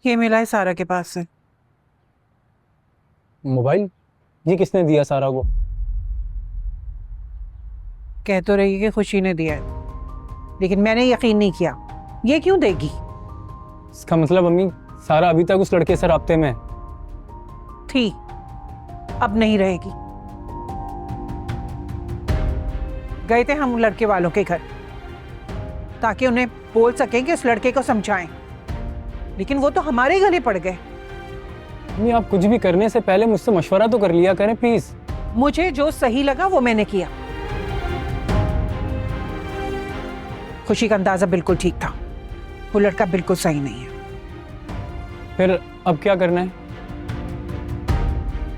ये मिला है सारा के पास से। मोबाइल? ये किसने दिया सारा को? कह तो रही है कि खुशी ने दिया है, लेकिन मैंने यकीन नहीं किया। ये क्यों देगी? इसका मतलब अम्मी, सारा अभी तक उस लड़के से राब्ते में है? थी, अब नहीं रहेगी। गए थे हम लड़के वालों के घर ताकि उन्हें बोल सकें कि उस लड़के को समझाएं, लेकिन वो तो हमारे गले पड़ गए। अम्मी, आप कुछ भी करने से पहले मुझसे मशवरा तो कर लिया करें प्लीज। मुझे जो सही लगा वो मैंने किया। खुशी का अंदाजा बिल्कुल ठीक था, वो लड़का बिल्कुल सही नहीं है। फिर अब क्या करना है?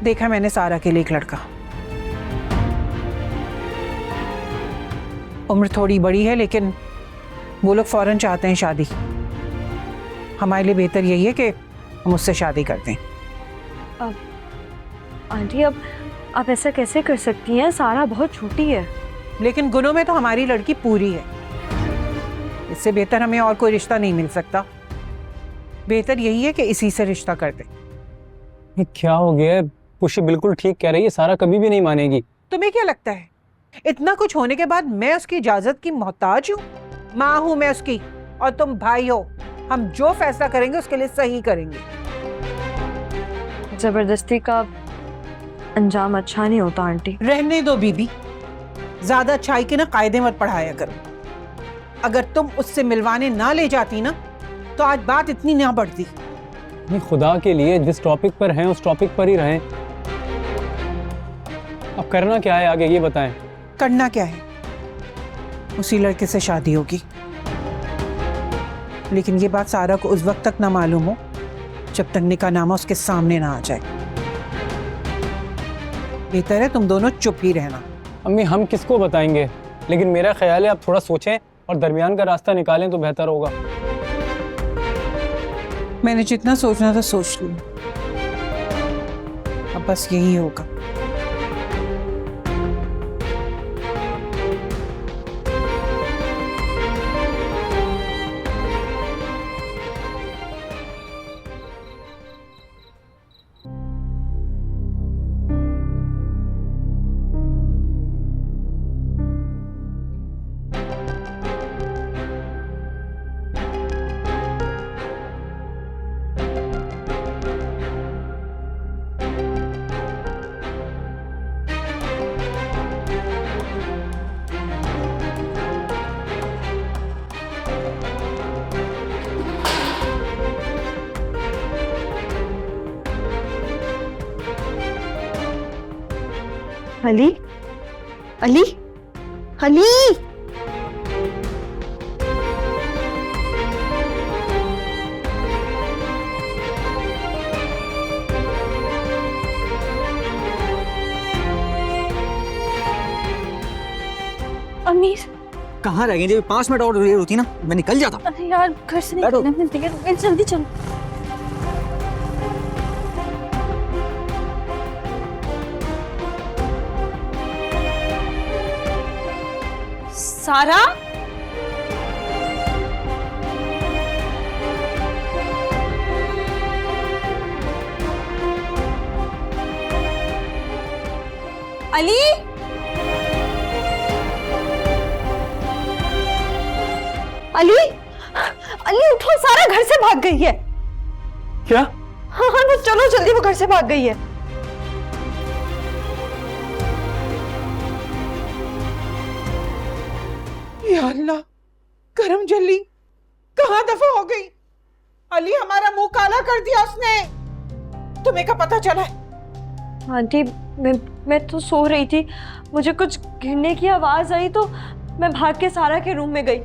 देखा मैंने सारा के लिए एक लड़का, उम्र थोड़ी बड़ी है लेकिन वो लोग फौरन चाहते हैं शादी। हमारे लिए बेहतर यही है कि हम उससे शादी कर दें। आंटी, अब आप ऐसा कैसे कर सकती हैं? सारा बहुत छोटी है। लेकिन गुणों में तो हमारी लड़की पूरी है। इससे बेहतर हमें और कोई रिश्ता नहीं मिल सकता। बेहतर यही है कि इसी से रिश्ता कर दें। ये क्या हो गया है? खुशी बिल्कुल ठीक कह रही है, सारा कभी भी नहीं मानेगी। तुम्हें क्या लगता है इतना कुछ होने के बाद मैं उसकी इजाजत की मोहताज हूँ? माँ हूं मैं उसकी और तुम भाई हो। हम जो फैसला करेंगे उसके लिए सही करेंगे। जबरदस्ती का अंजाम अच्छा नहीं होता आंटी। रहने दो बीबी, ज्यादा अच्छाई के ना कायदे मत पढ़ाया करो। अगर तुम उससे मिलवाने ना ले जाती ना तो आज बात इतनी ना बढ़ती। नहीं, खुदा के लिए जिस टॉपिक पर हैं उस टॉपिक पर ही रहें। अब करना क्या है आगे ये बताएं। करना क्या है? उसी लड़के से शादी होगी, लेकिन ये बात सारा को उस वक्त तक ना मालूम हो जब तक निकाहनामा उसके सामने ना आ जाए। बेहतर है तुम दोनों चुप ही रहना। अम्मी, हम किसको बताएंगे? लेकिन मेरा ख्याल है आप थोड़ा सोचें और दरमियान का रास्ता निकालें तो बेहतर होगा। मैंने जितना सोचना था सोच लिया, अब बस यही होगा। अली, अली, अली। अमीर, कहाँ रह गई? जब 5 मिनट और देर होती ना मैं निकल जाता। अरे यार, घर से बैठो। निकलने में देर हो गई, जल्दी चलो। सारा, अली, अली, अली उठो, सारा घर से भाग गई है। क्या? हाँ हाँ, तो चलो जल्दी, वो घर से भाग गई है। या अल्लाह, करम जल्ली कहाँ दफा हो गई? अली, हमारा मुंह काला कर दिया उसने। तुम्हें क्या पता चला है? आंटी, मैं तो सो रही थी, मुझे कुछ गिरने की आवाज आई तो मैं भाग के सारा के रूम में गई।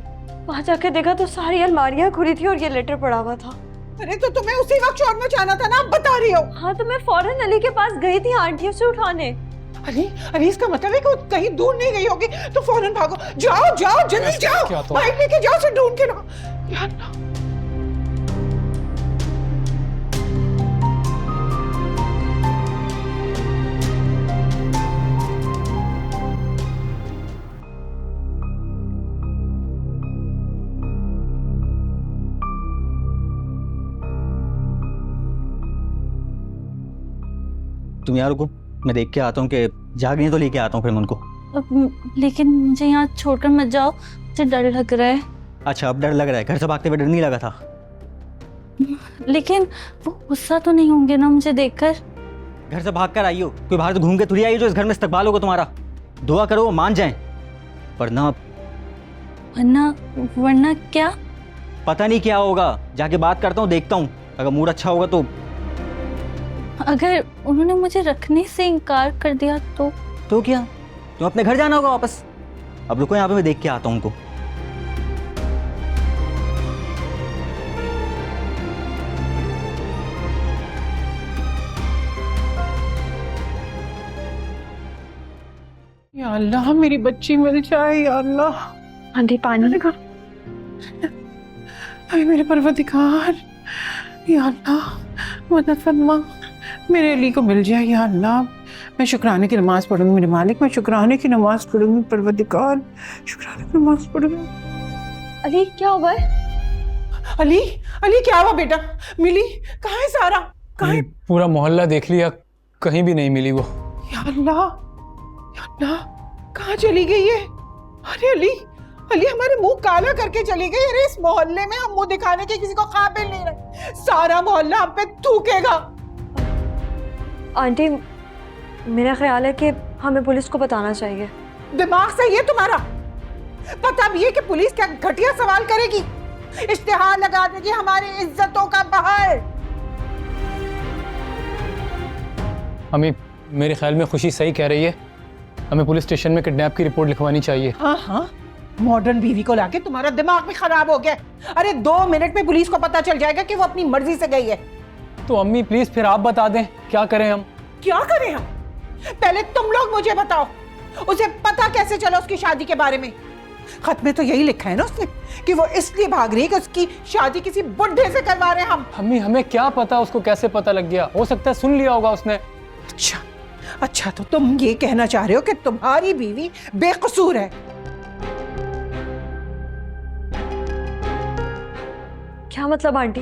वहां जाके देखा तो सारी अलमारियां खुली थी और ये लेटर पड़ा हुआ था। अरे तो तुम्हें उसी वक्त शोर मचाना था ना, अब बता रही हो। हाँ, तो मैं फौरन अली के पास गई थी आंटियों से उठाने। अली, अली, इसका मतलब है कि वो कहीं दूर नहीं गई होगी तो फौरन भागो। जाओ जाओ जल्दी जाओ, बाइक लेके जाओ, उसे ढूंढ के लाओ। या अल्लाह। तुम यहाँ रुको, मैं देख के आता हूँ कि जाग नहीं तो लेके आता हूँ फिर मैं उनको। लेकिन मुझे यहाँ छोड़कर मत जाओ, मुझे डर लग रहा है। अच्छा अब डर लग रहा है, घर से भागते हुए डर नहीं लगा था? लेकिन वो गुस्सा तो नहीं होंगे ना मुझे देखकर? घर से भाग कर आई हो, कोई बाहर से घूम के थोड़ी आई हो जो इस घर में इस्तकबाल होगा तुम्हारा। दुआ करो वो मान जाएं, वरना वरना क्या? पता नहीं क्या होगा, जाके बात करता हूँ, देखता हूँ, अगर मूड अच्छा होगा तो। अगर उन्होंने मुझे रखने से इनकार कर दिया तो क्या तुम अपने घर जाना होगा वापस? अब रुको यहाँ पे, मैं देख के आता हूँ उनको। या अल्लाह मेरी बच्ची मिल जाए, या अल्लाह। आंटी पानी। अरे मेरे परवरदिगार, या अल्लाह मदद फरमा, मेरे अली को मिल जाए या अल्लाह। मैं शुक्राने की नमाज पढ़ूंगी मेरे मालिक, मैं शुक्राने की नमाज पढ़ूंगी परवरदिगार, शुक्राने की नमाज पढ़ूंगी। अली क्या हुआ है? अली, अली क्या हुआ बेटा? मिली? कहाँ है सारा? कहाँ है? पूरा मोहल्ला देख लिया, कहीं भी नहीं मिली वो। या अल्लाह, या अल्लाह, कहाँ चली गई है? अरे अली, अली हमारे मुंह काला करके चली गई। अरे इस मोहल्ले में हम मुंह दिखाने के किसी को काबिल नहीं रहे, सारा मोहल्ला हम पे थूकेगा। आंटी मेरा ख्याल है कि हमें पुलिस को बताना चाहिए। दिमाग सही है तुम्हारा? पता भी है कि पुलिस क्या घटिया सवाल करेगी, इश्तिहार लगा देगी हमारी इज्जतों का बहाल। अम्मी मेरे ख्याल में खुशी सही कह रही है, हमें पुलिस स्टेशन में किडनैप की रिपोर्ट लिखवानी चाहिए। हाँ हाँ, मॉडर्न बीवी को लाके तुम्हारा दिमाग भी खराब हो गया। अरे 2 मिनट में पुलिस को पता चल जाएगा कि वो अपनी मर्जी से गई है। तो अम्मी प्लीज फिर आप बता दें, क्या करें हम? क्या करें हम? पहले तुम लोग मुझे बताओ, उसे पता कैसे चला उसकी शादी के बारे में? खत में तो यही लिखा है ना उसने कि वो इसलिए भाग रही है कि उसकी शादी किसी बुढ़े से करवा रहे हैं हम। अम्मी हमें क्या पता उसको कैसे पता लग गया, हो सकता है सुन लिया होगा उसने। अच्छा अच्छा, तो तुम ये कहना चाह रहे हो कि तुम्हारी बीवी बेकसूर है? क्या मतलब आंटी?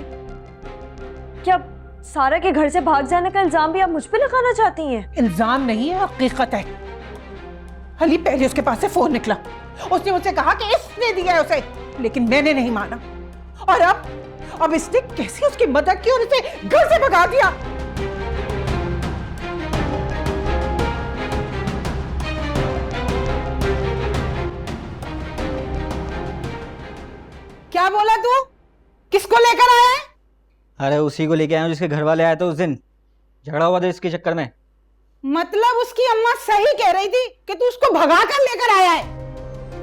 क्या सारा के घर से भाग जाने का इल्जाम भी आप मुझ पे लगाना चाहती हैं? इल्जाम नहीं है, हकीकत है। अली पहले उसके पास से फोन निकला, उसने मुझसे कहा कि इसने दिया है उसे, लेकिन मैंने नहीं माना। और अब इसने कैसे उसकी मदद की और उसे घर से भगा दिया। क्या बोला तू? किसको लेकर आया है? अरे उसी को लेके आया हूँ जिसके घर वाले आए थे उस दिन, झगड़ा हुआ था इसके चक्कर में। मतलब उसकी अम्मा सही कह रही थी कि तू उसको भगा कर लेकर आया है?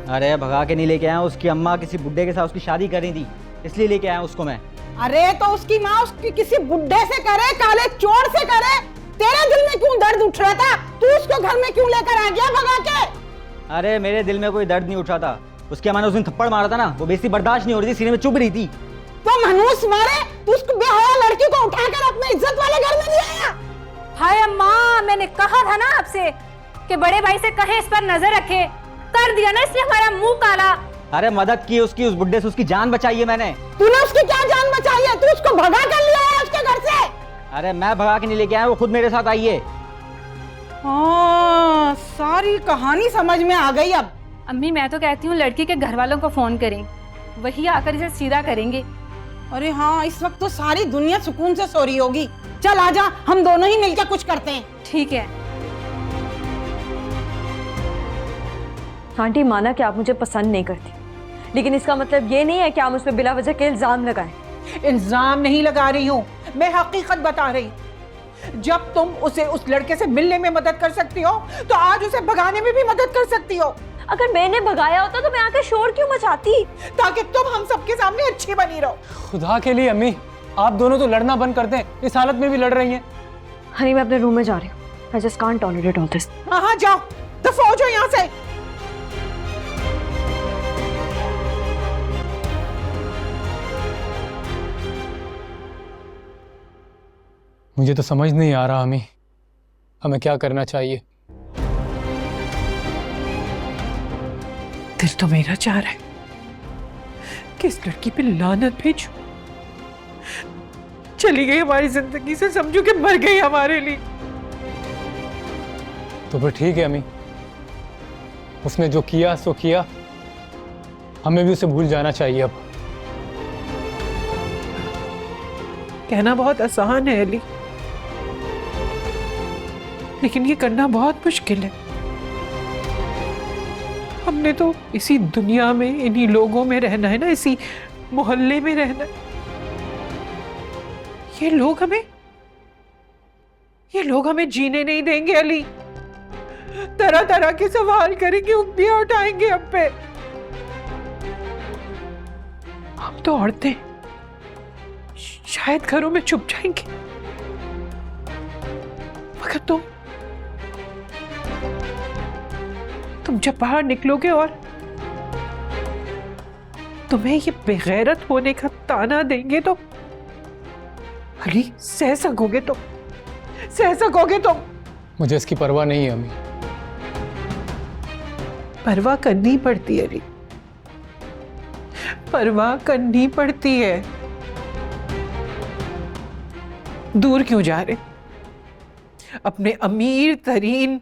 अरे भगा के नहीं लेके आया, उसकी अम्मा किसी बुड्ढे के साथ उसकी शादी कर रही थी, इसलिए लेके आया उसको मैं। अरे तो उसकी माँ उसकी किसी बुड्ढे से करे, काले चोर से करे, तेरे दिल में क्यों दर्द उठ रहा था? तू उसको घर में क्यों लेकर आ गया भगा के? अरे मेरे दिल में कोई दर्द नहीं उठ रहा था, उसकी अम्मा ने उस दिन थप्पड़ मारा था ना, वो बेइज्जती बर्दाश्त नहीं हो रही थी, सीने में चुभ रही थी। तो मनहूस मारे, तू उसको बेहया लड़की को उठाकर अपने इज्जत वाले घर में ले आया। हाय अम्मा, मैंने कहा था ना आपसे कि बड़े भाई से कहे इस पर नजर रखे, कर दिया ना इसने हमारा मुंह काला। अरे मदद की उसकी, उस बुड्ढे से उसकी जान बचाई है मैंने। तूने उसकी क्या जान बचाई है? तू उसको भगा कर ले आया उसके घर से? अरे मैं भगा के नहीं लेके आया, वो खुद मेरे साथ आई है। हाँ, सारी कहानी समझ में आ गई अब। अम्मी मैं तो कहती हूँ लड़की के घर वालों को फोन करें, वही आकर इसे सीधा करेंगे। अरे हाँ, इस वक्त तो सारी दुनिया सुकून से सो रही होगी। चल आजा, हम दोनों ही मिलकर कुछ करते हैं। ठीक है। आंटी माना कि आप मुझे पसंद नहीं करती, लेकिन इसका मतलब ये नहीं है कि आप मुझ पे बिला वजह के इल्जाम लगाएं। इल्जाम नहीं लगा रही हूँ, मैं हकीकत बता रही हूँ। जब तुम उसे उस लड़के से मिलने में मदद कर सकती हो, तो आज उसे भगाने में भी मदद कर सकती हो। अगर मैंने भगाया होता तो मैं आके शोर क्यों मचाती? ताकि तुम हम सबके सामने अच्छी बनी रहो। खुदा के लिए अम्मी, आप दोनों तो लड़ना बंद करते हैं, इस हालत में भी लड़ रही हैं। हनी मैं अपने रूम में जा रही हूँ। I just can't tolerate all this. हाँ जाओ, दफा हो जाओ यहाँ से। मुझे तो समझ नहीं आ रहा अम्मी, हमें क्या करना चाहिए। दिल तो मेरा चाह रहा है कि इस लड़की पे लानत भेजूं, चली गई हमारी जिंदगी से, समझू कि मर गई हमारे लिए। तो फिर ठीक है अम्मी, उसने जो किया सो किया, हमें भी उसे भूल जाना चाहिए अब। कहना बहुत आसान है अली, लेकिन ये करना बहुत मुश्किल है। हमने तो इसी दुनिया में, इन्हीं लोगों में रहना है ना, इसी मोहल्ले में रहना है। ये लोग हमें जीने नहीं देंगे अली। तरह तरह के सवाल करेंगे, उंगलियां उठाएंगे हम पे। हम तो औरतें शायद घरों में छुप जाएंगे, मगर तुम जब बाहर निकलोगे और तुम्हें ये बेगैरत होने का ताना देंगे तो अली सह सकोगे तुम? मुझे इसकी परवाह नहीं है अम्मी। परवाह करनी पड़ती है अली, परवाह करनी पड़ती है। दूर क्यों जा रहे? अपने अमीर तरीन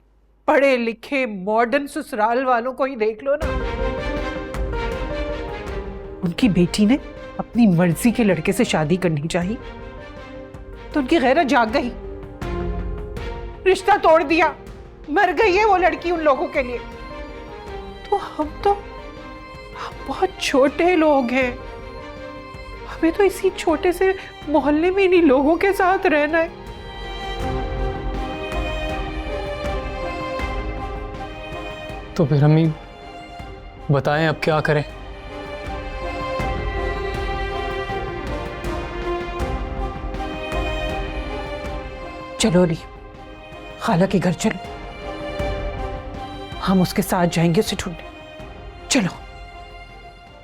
पढ़े लिखे मॉडर्न ससुराल वालों को ही देख लो ना। उनकी बेटी ने अपनी मर्जी के लड़के से शादी करनी चाहिए तो उनकी गैरत जाग गई, रिश्ता तोड़ दिया, मर गई है वो लड़की उन लोगों के लिए। तो हम बहुत छोटे लोग हैं, हमें तो इसी छोटे से मोहल्ले में इन्हीं लोगों के साथ रहना है। तो फिर अम्मी बताएं अब क्या करें? चलो अली, खाला के घर चलो, हम उसके साथ जाएंगे उसे ढूंढने। चलो।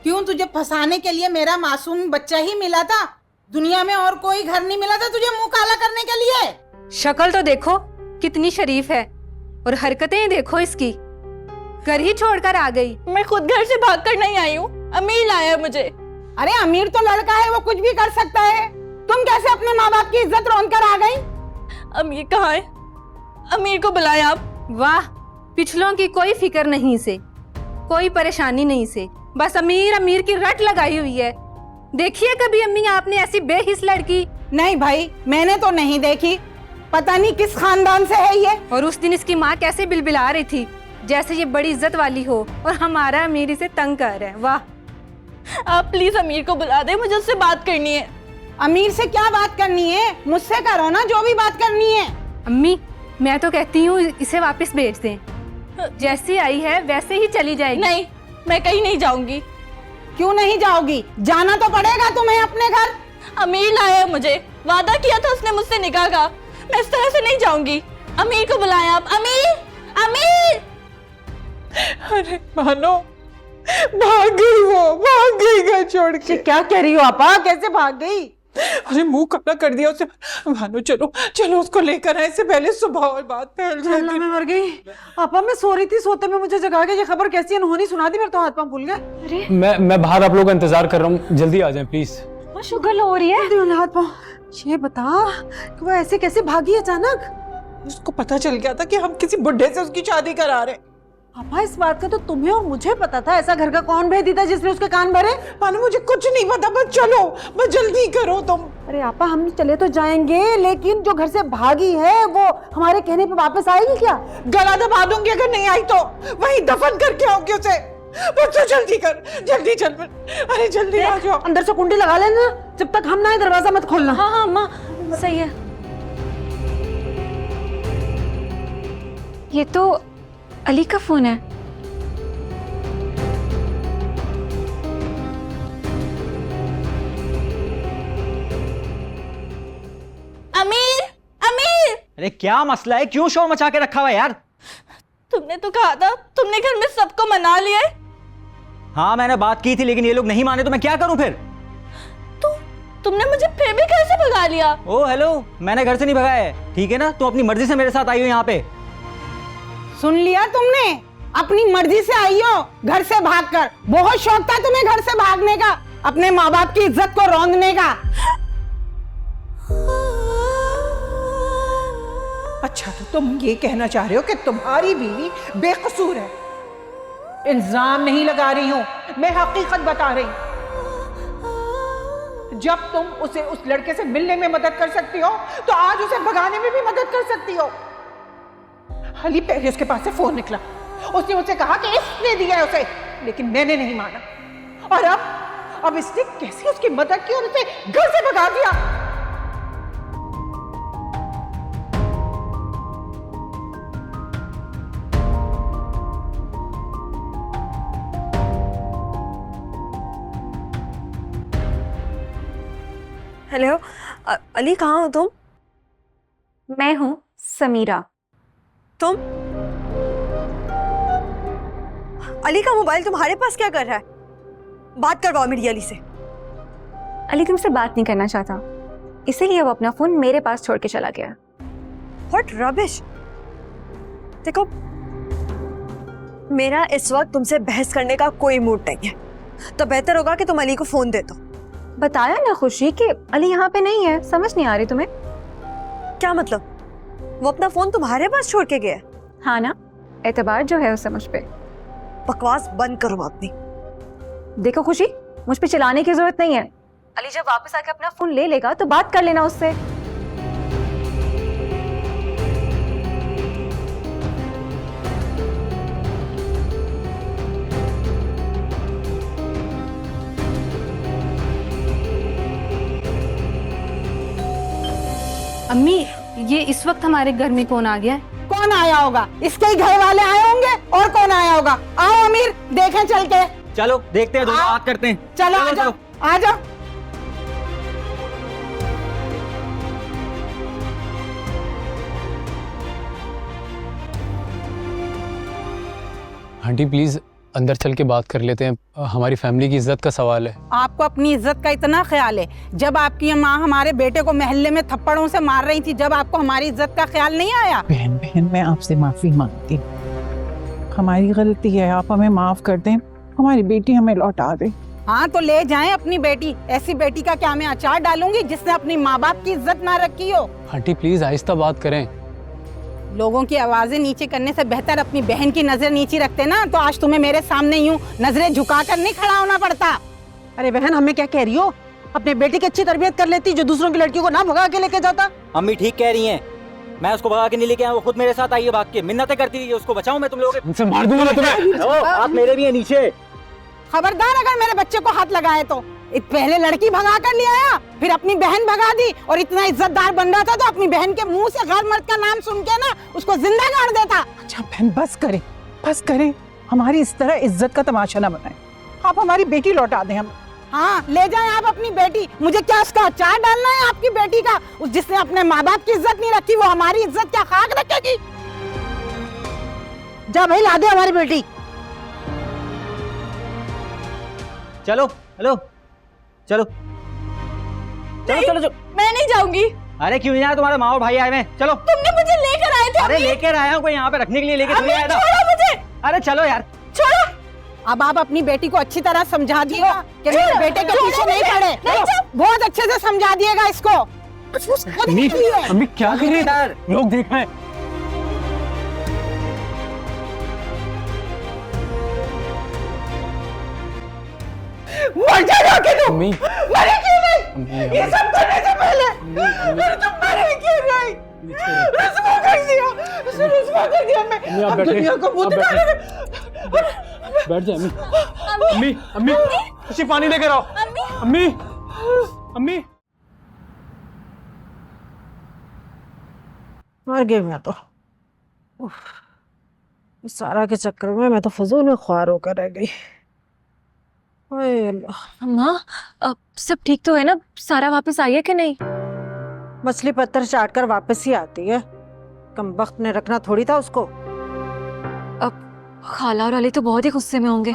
क्यों, तुझे फंसाने के लिए मेरा मासूम बच्चा ही मिला था? दुनिया में और कोई घर नहीं मिला था तुझे मुंह काला करने के लिए? शक्ल तो देखो कितनी शरीफ है और हरकतें देखो इसकी। घर ही छोड़कर आ गई। मैं खुद घर से भागकर नहीं आई हूँ, अमीर लाया मुझे। अरे अमीर तो लड़का है, वो कुछ भी कर सकता है। तुम कैसे अपने माँ बाप की इज्जत रौंद कर आ गई? अमीर कहाँ है? अमीर को बुलाएं आप। वाह, पिछलों की कोई फिक्र नहीं से, कोई परेशानी नहीं से, बस अमीर अमीर की रट लगाई हुई है। देखिए कभी अम्मी आपने ऐसी बेहिस लड़की? नहीं भाई, मैंने तो नहीं देखी। पता नहीं किस खानदान से है ये। और उस दिन इसकी माँ कैसे बिलबिला रही थी, जैसे ये बड़ी इज्जत वाली हो और हमारा अमीर इसे तंग कर रहा है। वाह। आप प्लीज अमीर को बुला दे, मुझे उससे बात करनी है। अमीर से क्या बात करनी है? मुझसे करो ना जो भी बात करनी है। अम्मी मैं तो कहती हूँ इसे वापस भेज दें, जैसी आई है वैसे ही चली जाएगी। नहीं, मैं कहीं नहीं जाऊंगी। क्यों नहीं जाओगी? जाना तो पड़ेगा तुम्हें अपने घर। अमीर लाया है मुझे, वादा किया था उसने मुझसे निकाह का। मैं इस तरह से नहीं जाऊंगी। अमीर को बुलाएं आप। अमीर, अमीर। अरे मानो भाग गई घर छोड़ के। क्या कह रही हो आपा? कैसे भाग गई? अरे मुंह काला कर दिया उसे। भानु चलो उसको लेकर आए, इससे पहले सुबह और बात फैल जाए। मैं मर गई। आपा मैं सो रही थी, सोते में मुझे जगा के ये खबर कैसी अनहोनी सुना दी, मेरे तो हाथ पांव फूल गए। मैं बाहर आप लोगों का इंतजार कर रहा हूँ, जल्दी आ जाएं प्लीज। शुगर हो रही है। हाथ पांव। ये बता कि वो ऐसे कैसे भागी अचानक? उसको पता चल गया था कि हम किसी बुढ़े से उसकी शादी करा रहे। पापा इस बात का तो तुम्हें और मुझे पता था। ऐसा घर का कौन भेदी था जिसने उसके कान भरे? मानो मुझे कुछ नहीं पता, बस चलो, बस जल्दी करो तुम। अरे आपा हम चले तो जाएंगे, लेकिन जो घर से भागी है वो हमारे कहने पे वापस आएगी क्या? गला दबा दूंगी अगर नहीं आई तो, वहीं दफन करके आओगे उसे। बस तो जल्दी कर, जल्दी चल। अरे जल्दी आ जाओ। अंदर से कुंडी लगा लेना, जब तक हम ना आए दरवाजा मत खोलना। हाँ हाँ माँ, सही है। ये तो अली का फोन है। अमीर, अमीर। अरे क्या मसला है? क्यों शोर मचा के रखा हुआ है यार? तुमने तो कहा था, तुमने घर में सबको मना लिया है। हाँ मैंने बात की थी, लेकिन ये लोग नहीं माने तो मैं क्या करूं फिर? तुमने मुझे फिर भी घर से भगा लिया। ओ हेलो, मैंने घर से नहीं भगाया है, ठीक है ना? तुम अपनी मर्जी से मेरे साथ आई हो यहाँ पे। सुन लिया तुमने? अपनी मर्जी से आई हो घर से भागकर। बहुत शौक था तुम्हें घर से भागने का, अपने माँ बाप की इज्जत को रौंदने का। अच्छा अच्छा, तो तुम ये कहना चाह रहे हो कि तुम्हारी बीवी बेकसूर है? इल्जाम नहीं लगा रही हूं, मैं हकीकत बता रही हूं। जब तुम उसे उस लड़के से मिलने में मदद कर सकती हो, तो आज उसे भगाने में भी मदद कर सकती हो। अली पहले उसके पास से फोन निकला, उसने मुझसे कहा कि इसने दिया है उसे, लेकिन मैंने नहीं माना। और अब इसने कैसे उसकी मदद की और उसे घर से भगा दिया। हेलो, अली कहाँ हो तुम? मैं हूँ समीरा। तुम? अली का मोबाइल तुम्हारे पास क्या कर रहा है? बात करवाओ मेरी अली से। अली तुमसे बात नहीं करना चाहता, इसीलिए वो अपना फोन मेरे पास छोड़ के चला गया। What rubbish. देखो, मेरा इस वक्त तुमसे बहस करने का कोई मूड नहीं है, तो बेहतर होगा कि तुम अली को फोन दे दो। बताया ना खुशी कि अली यहाँ पे नहीं है, समझ नहीं आ रही तुम्हें? क्या मतलब? वो अपना फोन तुम्हारे पास छोड़ के गया? हाँ ना, एतबार जो है उसे मुझ पे। बकवास बंद करो अपनी। देखो खुशी, मुझ पे चिल्लाने की जरूरत नहीं है। अली जब वापस आके अपना फोन ले लेगा तो बात कर लेना उससे। अम्मी, ये इस वक्त हमारे घर में कौन आ गया है? कौन आया होगा? इसके ही घर वाले आए होंगे, और कौन आया होगा? आओ अमीर, देखें चल के। चलो देखते हैं, दोनों बात करते हैं। चलो आ जाओ, आ जाओ। आंटी प्लीज़ अंदर चल के बात कर लेते हैं, हमारी फैमिली की इज्जत का सवाल है। आपको अपनी इज्जत का इतना ख्याल है? जब आपकी माँ हमारे बेटे को मोहल्ले में थप्पड़ों से मार रही थी, जब आपको हमारी इज्जत का ख्याल नहीं आया? बहन बहन, मैं आपसे माफी मांगती हूँ, हमारी गलती है, आप हमें माफ कर दें, हमारी बेटी हमें लौटा दें। हाँ तो ले जाएं अपनी बेटी। ऐसी बेटी का क्या मैं अचार डालूंगी जिसने अपनी माँ बाप की इज्जत ना रखी हो? आंटी प्लीज़ आहिस्ता बात करें। लोगों की आवाजें नीचे करने से बेहतर अपनी बहन की नजर नीचे रखते ना, तो आज तुम्हें मेरे सामने यूं नजरें झुकाकर नहीं खड़ा होना पड़ता। अरे बहन, हमें क्या कह रही हो? अपने बेटे की अच्छी तरबियत कर लेती, जो दूसरों की लड़कियों को ना भगा के लेके जाता। अम्मी ठीक कह रही हैं, मैं उसको भगा के नहीं लेके आया, वो खुद मेरे साथ आई है भाग के, मिन्नतें करती रही है उसको बचाऊं मैं तुम लोगों के। उनसे मार दूंगा मैं तुम्हें। आप मेरे भी है नीचे। खबरदार अगर मेरे बच्चे को हाथ लगाए तो। पहले लड़की भगा कर ले आया, फिर अपनी बहन भगा दी, और इतना इज्जतदार बन रहा था तो अपनी बहन के मुंह से गैर मर्द का नाम सुन के ना उसको जिंदा गाड़ देता। अच्छा बहन, बस करें, हमारी इस तरह इज्जत का तमाशा ना बनाएं। आप हमारी बेटी लौटा दें हम। हाँ ले जाएं आप अपनी बेटी। मुझे क्या उसका अचार डालना है आपकी बेटी का? जिसने अपने माँ बाप की इज्जत नहीं रखी, वो हमारी इज्जत क्या खाक रखेगी? जा भाई, ला दे हमारी बेटी। चलो हेलो, चलो चलो चलो चलो। मैं नहीं जाऊंगी। अरे क्यों नहीं? तुम्हारे माँ और भाई आए हुए हैं, चलो। तुमने मुझे लेकर आए थे। अरे लेकर आया हूँ, कोई यहाँ पे रखने के लिए लेके थोड़ी आया था। छोड़ो मुझे। अरे चलो यार, छोड़ो। अब आप अपनी बेटी को अच्छी तरह समझा दिएगा कि मेरे बेटे के पीछे नहीं पड़े। बहुत अच्छे से समझा दिएगा इसको। अम्मी क्या कर रही है? लोग देख रहे हैं। मर जाना कि तुम अम्मी, मरे क्यों नहीं? ये सब करने से पहले तुम मरे क्यों नहीं? रुस्वा कर दिया, रुस्वा कर दिया। मैं आप अब बैठे, दुनिया को मुंह आप दिखाने बैठ जाए अम्मी। अम्मी खुशी पानी लेकर आओ। अम्मी अम्मी। मर गई मैं तो। उफ, इस सारा के चक्कर में मैं तो फजूल में ख्वार होकर रह गई। ओए अल्लाह। माँ, सब ठीक तो है ना? सारा वापस आई है कि नहीं? मछली पत्थर चाट कर वापस ही आती है, कमबख्त ने रखना थोड़ी था उसको। अब खाला और अली तो बहुत ही गुस्से में होंगे।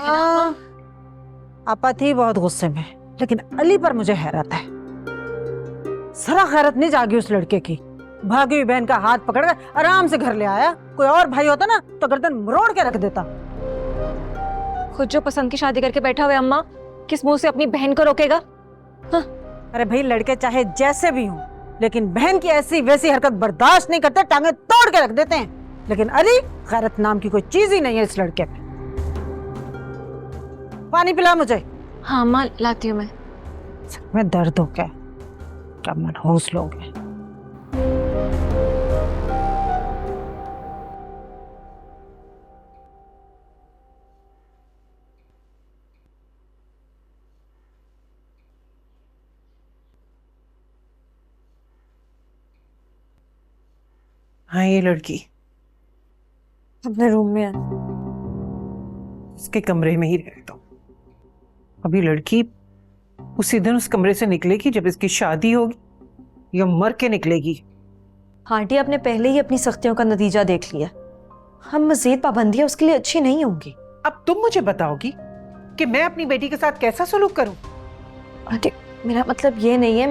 आपा थी बहुत गुस्से में, लेकिन अली पर मुझे हैरत है। जरा खैरत नहीं जागी उस लड़के की। भागी हुई बहन का हाथ पकड़कर आराम से घर ले आया। कोई और भाई होता ना तो गर्दन मरोड़ के रख देता। खुद जो पसंद की शादी करके बैठा हुआ है, अम्मा किस मुंह से अपनी बहन को रोकेगा? अरे भाई, लड़के चाहे जैसे भी हों, लेकिन बहन की ऐसी वैसी हरकत बर्दाश्त नहीं करते, टांगे तोड़ के रख देते हैं। लेकिन अली, गैरत नाम की कोई चीज ही नहीं है इस लड़के में। पानी पिला मुझे। हाँ माँ, लाती हूँ मैं। सर में दर्द हो गया, क्या मनहूस लोग हैं। हाँ, ये लड़की अपने रूम में है। उसके कमरे में ही रहता हूँ। अभी लड़की उसी दिन उस कमरे से निकलेगी जब इसकी शादी होगी, या मर के निकलेगी। आंटी, आपने पहले ही अपनी सख्तियों का नतीजा देख लिया। हम मजीद पाबंदियां उसके लिए अच्छी नहीं होंगी। अब तुम मुझे बताओगी कि मैं अपनी बेटी के साथ कैसा सलूक करूं? आंटी, मेरा मतलब ये नहीं है,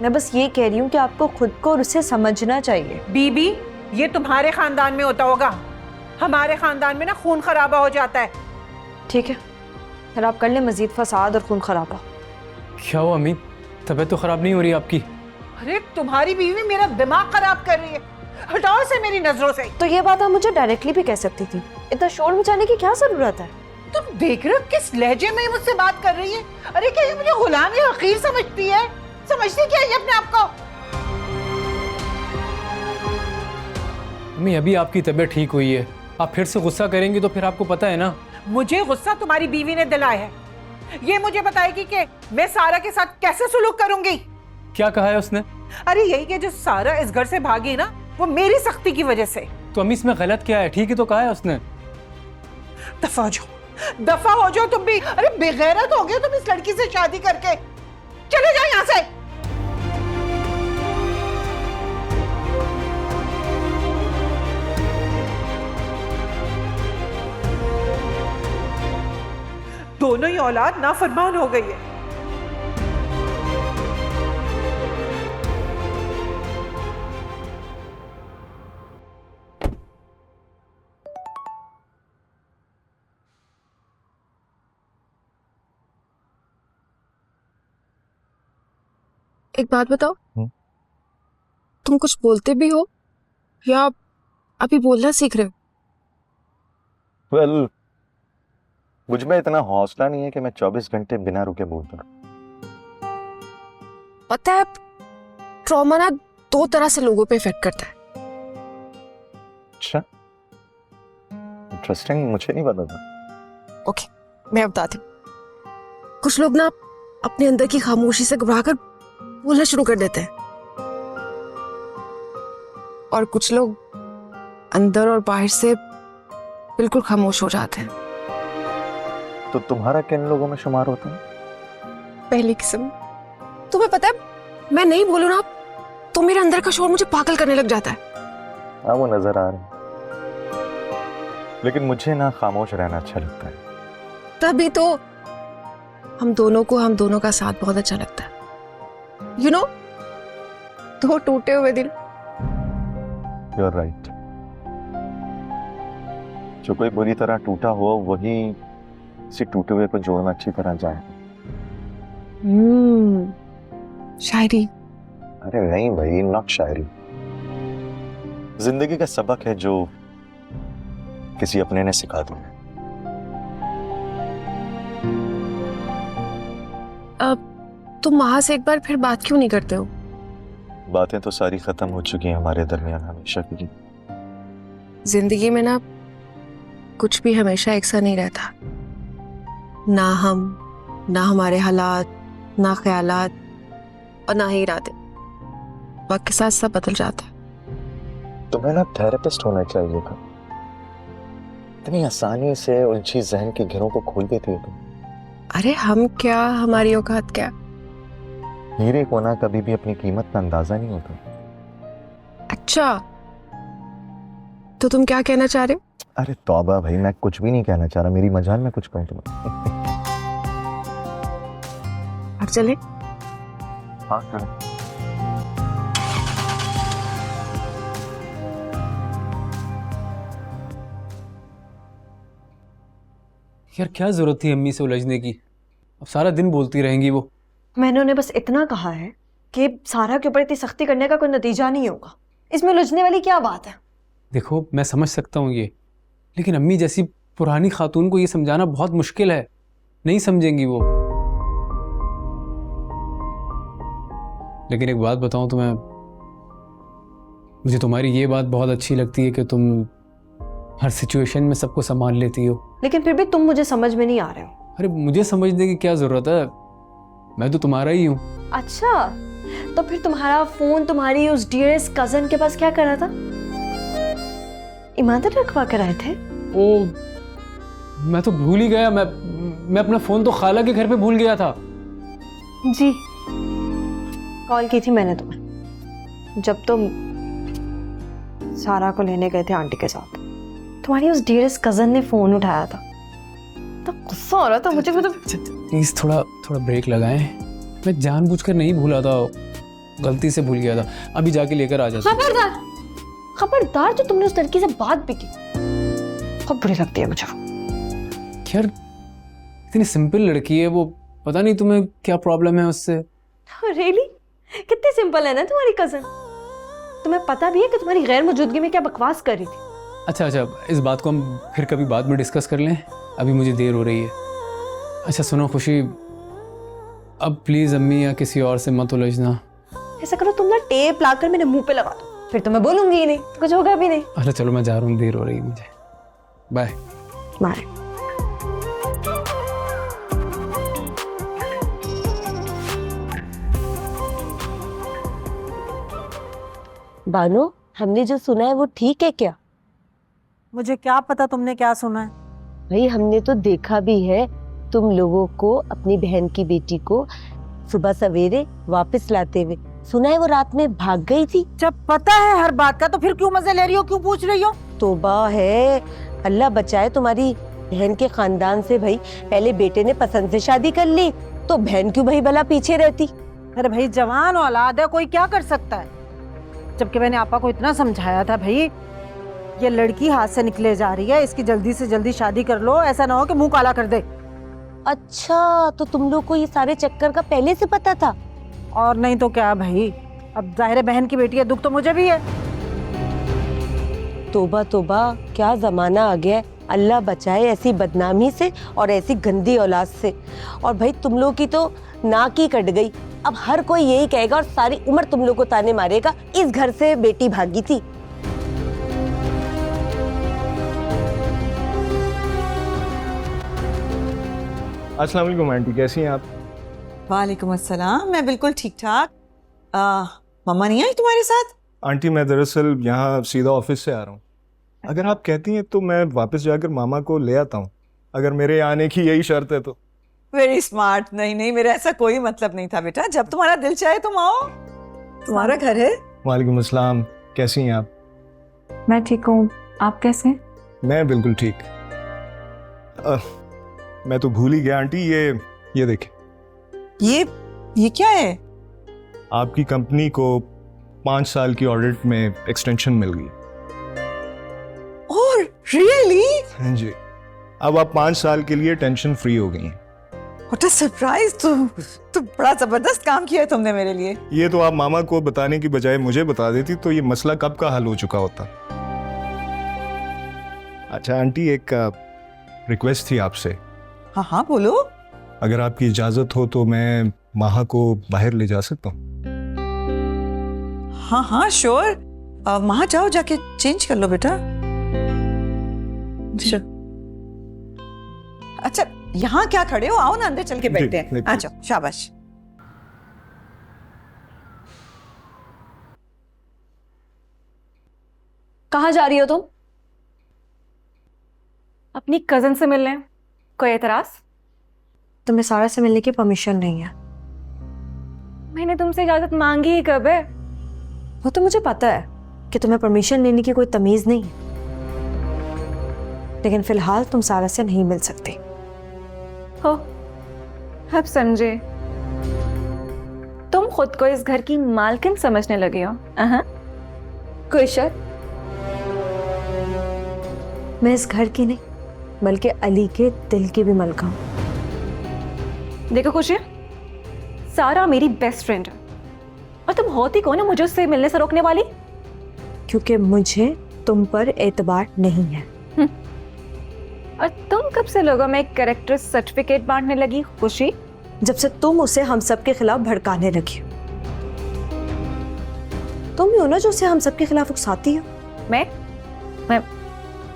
मैं बस ये कह रही हूँ कि आपको खुद को और उसे समझना चाहिए। बीबी, ये तुम्हारे खानदान में होता होगा, हमारे खानदान में ना खून खराबा हो जाता है। ठीक है, फिर आप कर ले मजीद फसाद और खून खराबा। क्या हुआ अम्मी, तबीयत तो खराब नहीं हो रही आपकी? अरे तुम्हारी बीवी मेरा दिमाग खराब कर रही है, हटाओ इसे मेरी नजरों से। तो ये बात आप मुझे डायरेक्टली भी कह सकती थी, इतना शोर मचाने की क्या जरूरत है? तुम देख रहे हो किस लहजे में मुझसे बात कर रही है? अरे क्या ये मुझे गुलाम या हकीर समझती है? समझती क्या है अपने आप को? अम्मी, अभी आपकी तबीयत ठीक हुई है, आप फिर से गुस्सा करेंगी तो फिर आपको पता है ना। मुझे गुस्सा तुम्हारी बीवी ने दिलाया है। ये मुझे बताएगी कि मैं सारा के साथ कैसे सुलूक करूंगी। क्या कहा है उसने? अरे यही कि जो सारा इस घर से भागी ना, वो मेरी सख्ती की वजह से। तो अम्मी, इसमें गलत क्या है? ठीक ही तो कहा है उसने। दफा हो जाओ, दफा हो जाओ तुम भी। अरे बेगैरत हो गए तुम इस लड़की से शादी करके। चले जाओ यहाँ से। दोनों ही औलाद नाफरमान हो गई है। एक बात बताओ, तुम कुछ बोलते भी हो या अभी बोलना सीख रहे हो? well, मुझ में इतना हौसला नहीं है कि मैं 24 घंटे बिना रुके बोलता रहूं। पता है, ट्रॉमा ना 2 तरह से लोगों पे इफेक्ट करता है। अच्छा, इंटरेस्टिंग, मुझे नहीं पता था। ओके, मैं बताती हूँ। कुछ लोग ना अपने अंदर की खामोशी से घबराकर बोलना शुरू कर देते हैं, और कुछ लोग अंदर और बाहर से बिल्कुल खामोश हो जाते हैं। तो तुम्हारा किन लोगों में शुमार होता है? पहली किस्म। तुम्हें पता है, मैं नहीं बोलूं ना तो मेरे अंदर का शोर मुझे पागल करने लग जाता है। हाँ, वो नजर आ रहा है, लेकिन मुझे ना खामोश रहना अच्छा लगता है। तभी तो हम दोनों का साथ बहुत अच्छा लगता है। यू नो, 2 टूटे हुए दिल। You are right. जो कोई बुरी तरह टूटा हो वही इसी टूटे हुए को जोड़ना अच्छी तरह जाए। शायरी। अरे नहीं भाई, नॉट शायरी। जिंदगी का सबक है जो किसी अपने ने सिखा दिया। अब तुम वहां से एक बार फिर बात क्यों नहीं करते हो? बातें तो सारी खत्म हो चुकी हैं हमारे दरमियान हमेशा के लिए। जिंदगी में ना कुछ भी हमेशा एक सा नहीं रहता। ना हम, ना हमारे हालात, ना ख्यालात और ना ही इरादे। वक्त के साथ सब बदल जाता है। तुम्हें ना थेरेपिस्ट होना चाहिए था। इतनी आसानी से उलझी जहन के घेरों को खोल देती हो तुम। अरे हम क्या, हमारी औकात क्या? हीरे को ना कभी भी अपनी कीमत का अंदाजा नहीं होता। अच्छा, तो तुम क्या कहना चाह रहे हो? अरे तौबा भाई, मैं कुछ भी नहीं कहना चाह रहा। मेरी मजाल में कुछ कहूँ तुम्हें। अब चले? हाँ चलो। यार, क्या जरूरत थी अम्मी से उलझने की? अब सारा दिन बोलती रहेंगी वो। मैंने उन्हें बस इतना कहा है कि सारा के ऊपर इतनी सख्ती करने का कोई नतीजा नहीं होगा। इसमें उलझने वाली क्या बात है? देखो मैं समझ सकता हूँ ये, लेकिन अम्मी जैसी पुरानी खातून को ये समझाना बहुत मुश्किल है, नहीं समझेंगी वो। लेकिन एक बात बताऊं तुम्हें, मुझे तुम्हारी ये बात बहुत अच्छी लगती है कि तुम हर सिचुएशन में सबको संभाल लेती हो। लेकिन फिर भी तुम मुझे समझ में नहीं आ रहे हो। अरे मुझे समझने की क्या जरूरत है, मैं तो तुम्हारा ही हूँ। अच्छा, तो फिर तुम्हारा फोन तुम्हारी उस डियरेस्ट कजन के पास क्या कर रहा था? ईमानदार रखवा कर आए थे? ओ, मैं तो भूल ही गया। मैं अपना फोन तो खाला के घर पे भूल गया था। जी, कॉल की थी मैंने तुम्हें जब तुम सारा को लेने गए थे आंटी के साथ। तुम्हारी उस डियरेस्ट कजन ने फोन उठाया था, तो गुस्सा हो रहा था मुझे। मतलब प्लीज थोड़ा ब्रेक लगाएं। मैं जानबूझकर नहीं भूला था, गलती से भूल गया था। अभी जाके लेकर आ जाता। खबरदार जो तुमने उस लड़की से बात भी की, बहुत बुरी लगती है मुझे। यार इतनी सिंपल लड़की है वो, पता नहीं तुम्हें क्या प्रॉब्लम है उससे। रियली? कितनी सिंपल है ना तुम्हारी कजन। तुम्हें पता भी है कि तुम्हारी गैर मौजूदगी में क्या बकवास कर रही थी। अच्छा, इस बात को हम फिर कभी बाद में डिस्कस कर लें, अभी मुझे देर हो रही है। अच्छा सुनो खुशी, अब प्लीज अम्मी या किसी और से मत उलझना। ऐसा करो, तुम ना टेप लाकर मेरे मुंह पे लगा दो, फिर तो मैं बोलूंगी ही नहीं, कुछ होगा भी नहीं। अच्छा चलो मैं जा रहा हूँ, देर हो रही है मुझे। Bye bye. बानो, हमने जो सुना है वो ठीक है क्या? मुझे क्या पता तुमने क्या सुना है। भाई हमने तो देखा भी है तुम लोगों को अपनी बहन की बेटी को सुबह सवेरे वापस लाते हुए। सुना है वो रात में भाग गई थी। जब पता है हर बात का तो फिर क्यों मजे ले रही हो, क्यों पूछ रही हो? तौबा है, अल्लाह बचाए तुम्हारी बहन के खानदान से। भाई पहले बेटे ने पसंद से शादी कर ली तो बहन क्यों भाई भला पीछे रहती? अरे भाई जवान औलाद है, कोई क्या कर सकता है। जबकि मैंने आपा को इतना समझाया था, भाई ये लड़की हाथ से निकले जा रही है, इसकी जल्दी से जल्दी शादी कर लो, ऐसा ना हो कि मुंह काला कर दे। अच्छा, तो तुम लोग को ये सारे चक्कर का पहले से पता था? और नहीं तो क्या भाई, अब जाहिर है बहन की बेटी है, दुख तो मुझे भी है। तौबा तौबा, क्या जमाना आ गया है। अल्लाह बचाए ऐसी बदनामी से और ऐसी गंदी औलाद से। और भाई तुम लोग की तो नाक ही कट गई। अब हर कोई यही कहेगा और सारी उम्र तुम लोग को ताने मारेगा, इस घर से बेटी भागी थी। अस्सलाम वालेकुम आंटी, कैसी हैं आप? वालेकुम अस्सलाम, मैं बिल्कुल ठीक ठाक। मम्मा नहीं आई तुम्हारे साथ? आंटी मैं दरअसल यहाँ सीधा ऑफिस से आ रहा हूँ। अगर आप कहती हैं तो मैं वापस जाकर मामा को ले आता हूँ, अगर मेरे आने की यही शर्त है तो। Very smart. नहीं, मेरा ऐसा कोई मतलब नहीं था बेटा। जब तुम्हारा दिल चाहे तुम आओ, तुम्हारा घर है। वालेकुम अस्सलाम, कैसी हैं आप? मैं ठीक हूँ, आप कैसे हैं? मैं बिल्कुल ठीक। मैं तो भूल ही गया आंटी, ये देखिए। ये क्या है? आपकी कंपनी को 5 साल की ऑडिट में एक्सटेंशन मिल गई। Oh really? हाँ जी, अब आप 5 साल के लिए टेंशन फ्री हो गई हैं। What a surprise. तो बड़ा जबरदस्त काम किया है तुमने मेरे लिए। ये तो आप मामा को बताने की बजाय मुझे बता देती तो ये मसला कब का हल हो चुका होता। अच्छा आंटी, एक रिक्वेस्ट थी आपसे। हाँ बोलो। अगर आपकी इजाजत हो तो मैं माहा को बाहर ले जा सकता हूँ? हाँ श्योर। वहां जाओ, जाके चेंज कर लो बेटा। अच्छा यहाँ क्या खड़े हो, आओ ना अंदर चल के बैठते हैं। आ जाओ, शाबाश। कहाँ जा रही हो तुम? अपनी कजन से मिलने। कोई एतराज? तुम्हें सारा से मिलने की परमिशन नहीं है। मैंने तुमसे इजाजत मांगी ही कब है? वो तो मुझे पता है कि तुम्हें परमिशन लेने की कोई तमीज नहीं है, लेकिन फिलहाल तुम सारा से नहीं मिल सकती हो। अब समझे, तुम खुद को इस घर की मालकिन समझने लगे हो। कोई शक? मैं इस घर की नहीं बल्कि अली के दिल की भी मलका हूं। देखो खुशी, सारा मेरी बेस्ट फ्रेंड है और तुम होती कौन है मुझे उससे मिलने से रोकने वाली? क्योंकि मुझे तुम पर एतबार नहीं है। और तुम कब से लोगों में कैरेक्टर सर्टिफिकेट बांटने लगी खुशी? जब से तुम उसे हम सब के खिलाफ भड़काने लगी हो। तुम ही हो ना जो उसे हम सब के खिलाफ उकसाती हो। मैं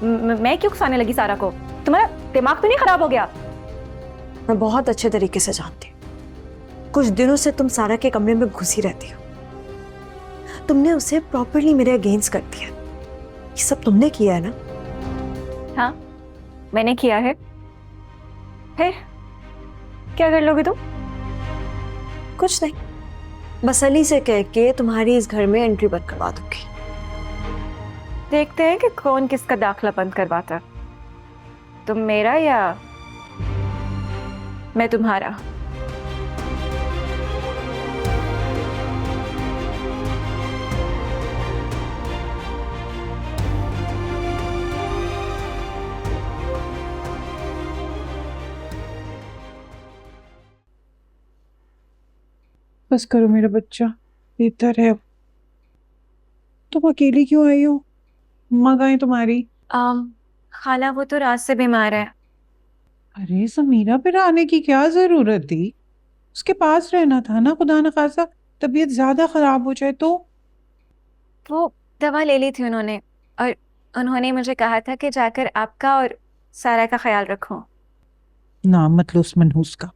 क्यों उकसाने लगी सारा को? तुम्हारा दिमाग तो नहीं खराब हो गया? मैं बहुत अच्छे तरीके से जानती हूँ। कुछ दिनों से तुम सारा के कमरे में घुसी रहती हो। तुमने उसे प्रॉपर्ली मेरे अगेंस्ट कर दिया। ये सब तुमने किया है ना? हाँ, मैंने किया है। फिर क्या कर लोगे तुम? कुछ नहीं, बस अली से कह के तुम्हारी इस घर में एंट्री बंद करवा दूंगी। देखते हैं कि कौन किसका दाखला बंद करवाता, तुम मेरा या मैं तुम्हारा। बस करो मेरा बच्चा, बेहतर है। तुम अकेली क्यों आई हो? अम्मा गई तुम्हारी? खाला वो तो रात से बीमार है। अरे समीरा, फिर आने की क्या जरूरत थी? उसके पास रहना था ना, खुदा न खासा तबीयत ज्यादा खराब हो जाए तो। वो दवा ले ली थी उन्होंने, और उन्होंने मुझे कहा था कि जाकर आपका और सारा का ख्याल रखो। नाम मत लो उस मनहूस का,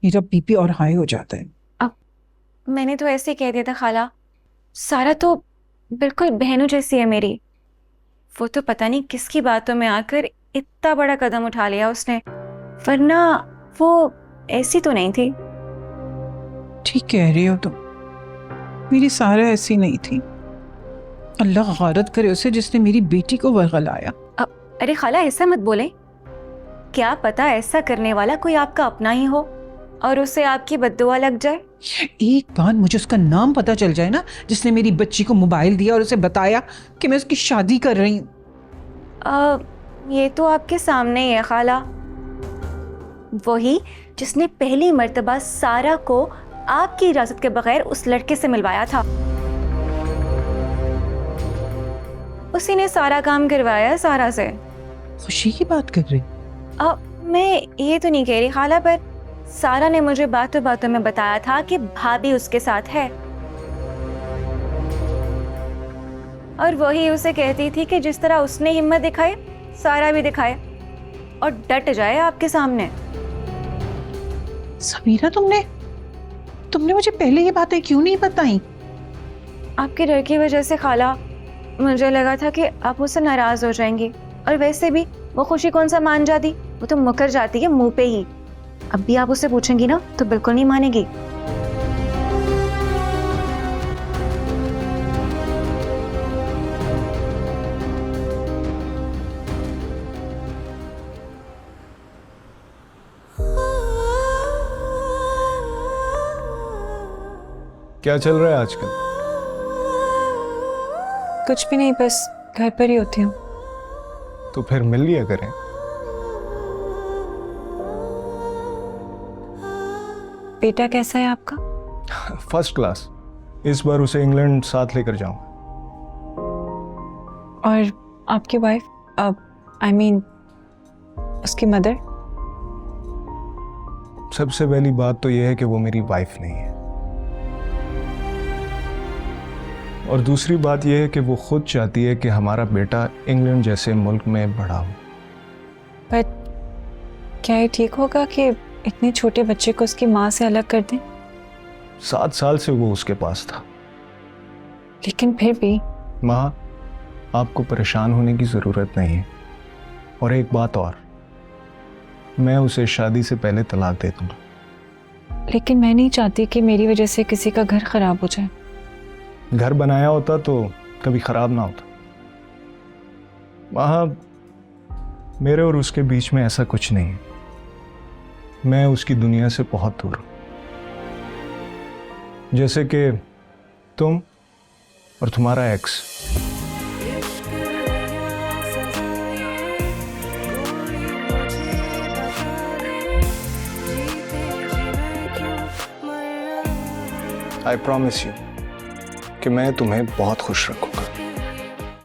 मेरा बीपी और हाई हो जाता है। मैंने तो ऐसे ही कह दिया था खाला, सारा तो बिल्कुल बहनों जैसी है मेरी। वो तो पता नहीं किसकी बातों में आकर इतना बड़ा कदम उठा लिया उसने, वरना वो ऐसी तो नहीं थी। ठीक कह रही हो तुम, मेरी सारा ऐसी नहीं थी। अल्लाह गारत करे उसे जिसने मेरी बेटी को वरगलाया। अरे खाला ऐसा मत बोले, क्या पता ऐसा करने वाला कोई आपका अपना ही हो और उसे आपकी बद्दुआ लग जाए। एक बार मुझे उसका नाम पता चल जाए ना, जिसने मेरी बच्ची को मोबाइल दिया और उसे बताया कि मैं उसकी शादी कर रही हूँ। ये तो आपके सामने ही है खाला, वही जिसने पहली मर्तबा सारा को आपकी इजाजत के बगैर उस लड़के से मिलवाया था। उसी ने सारा काम करवाया सारा से। खुशी की बात कर रही? मैं ये तो नहीं कह रही खाला, पर सारा ने मुझे बातों बातों में बताया था कि भाभी उसके साथ है, और वही उसे कहती थी कि जिस तरह उसने हिम्मत दिखाई सारा भी दिखाए और डट जाए आपके सामने। समीरा, तुमने मुझे पहले ये बातें क्यों नहीं बताई? आपके डर की वजह से खाला, मुझे लगा था कि आप मुझसे नाराज हो जाएंगी, और वैसे भी वो खुशी कौन सा मान जाती, वो तो मुकर जाती है मुंह पे ही। अब भी आप उससे पूछेंगी ना तो बिल्कुल नहीं मानेगी। क्या चल रहा है आजकल? कुछ भी नहीं, बस घर पर ही होती हूँ। तो फिर मिल लिया करें। बेटा कैसा है आपका? First class. इस बार उसे इंग्लैंड साथ लेकर जाऊंगा। और आपकी वाइफ, आई मीन उसकी मदर? सबसे पहली बात तो यह है कि वो मेरी वाइफ नहीं है, और दूसरी बात यह है कि वो खुद चाहती है कि हमारा बेटा इंग्लैंड जैसे मुल्क में बड़ा हो। पर क्या ये ठीक होगा कि इतने छोटे बच्चे को उसकी माँ से अलग कर दें? 7 साल से वो उसके पास था। लेकिन फिर भी माँ, आपको परेशान होने की ज़रूरत नहीं है। और एक बात और, मैं उसे शादी से पहले तलाक दे दूंगा। लेकिन मैं नहीं चाहती कि मेरी वजह से किसी का घर खराब हो जाए। घर बनाया होता तो कभी खराब ना होता। वहाँ मेरे और उसके बीच में ऐसा कुछ नहीं है। मैं उसकी दुनिया से बहुत दूर हूँ, जैसे कि तुम और तुम्हारा एक्स। आई प्रॉमिस यू कि मैं तुम्हें बहुत खुश रखूंगा।